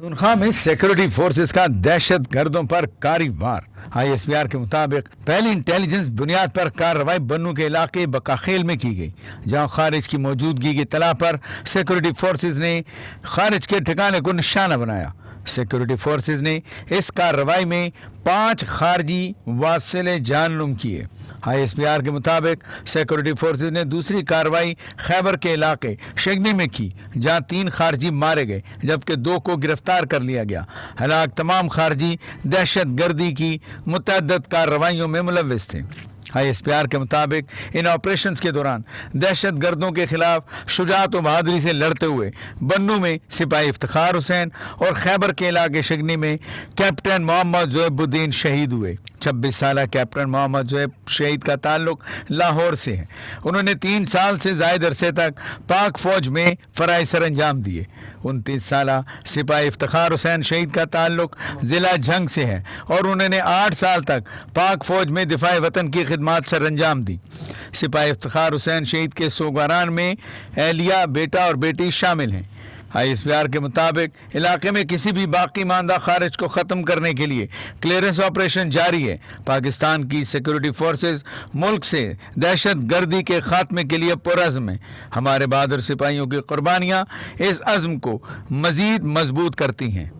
पख्तूनख्वा में security forces का दहशत गर्दों पर कारी वार। ISPR के मुताबिक पहली इंटेलिजेंस बुनियाद पर कार्रवाई बन्नू के इलाके बकाखेल में की गई, जहां खारिज की मौजूदगी की तला पर सिक्योरिटी फोर्सेस ने खारिज के ठिकाने को निशाना बनाया। सिक्योरिटी फोर्सेस ने इस कार्रवाई में 5 खारजी वासिले जानलुम किए। ISPR के मुताबिक सिक्योरिटी फोर्सेस ने दूसरी कार्रवाई खैबर के इलाके शगनी में की, जहां 3 खारजी मारे गए जबकि 2 को गिरफ्तार कर लिया गया। हालांकि तमाम खारजी दहशत गर्दी की मुतअद्दिद कार्रवाइयों में मुलव्विस थे। ISPR के मुताबिक इन ऑपरेशंस के दौरान दहशत गर्दों के खिलाफ शुजाअत और बहादुरी से लड़ते हुए बन्नू में सिपाही इफ्तिखार हुसैन और खैबर के इलाके शगनी में कैप्टन मोहम्मद ज़ुएबुद्दीन शहीद हुए। 26 साल कैप्टन मोहम्मद ज़ुएब शहीद का ताल्लुक लाहौर से है। उन्होंने 3 साल से ज़ायद अरसे तक पाक फौज में फ़राइज़ सर अंजाम दिए। 29 साल सिपाही इफ्तिखार हुसैन शहीद का ताल्लुक ज़िला जंग से है और उन्होंने 8 साल तक पाक फौज में दिफाए वतन की खिदमत सर अंजाम दी। सिपाही इफ्तिखार हुसैन शहीद के सोगारान में एहलिया, बेटा और बेटी शामिल हैं। ISPR के मुताबिक इलाके में किसी भी बाकी मानदा खारिज को ख़त्म करने के लिए क्लियरेंस ऑपरेशन जारी है। पाकिस्तान की सिक्योरिटी फोर्सेस मुल्क से दहशत गर्दी के खात्मे के लिए पुरअज़्म है। हमारे बहादुर सिपाहियों की कुर्बानियाँ इस अज़्म को मज़ीद मजबूत करती हैं।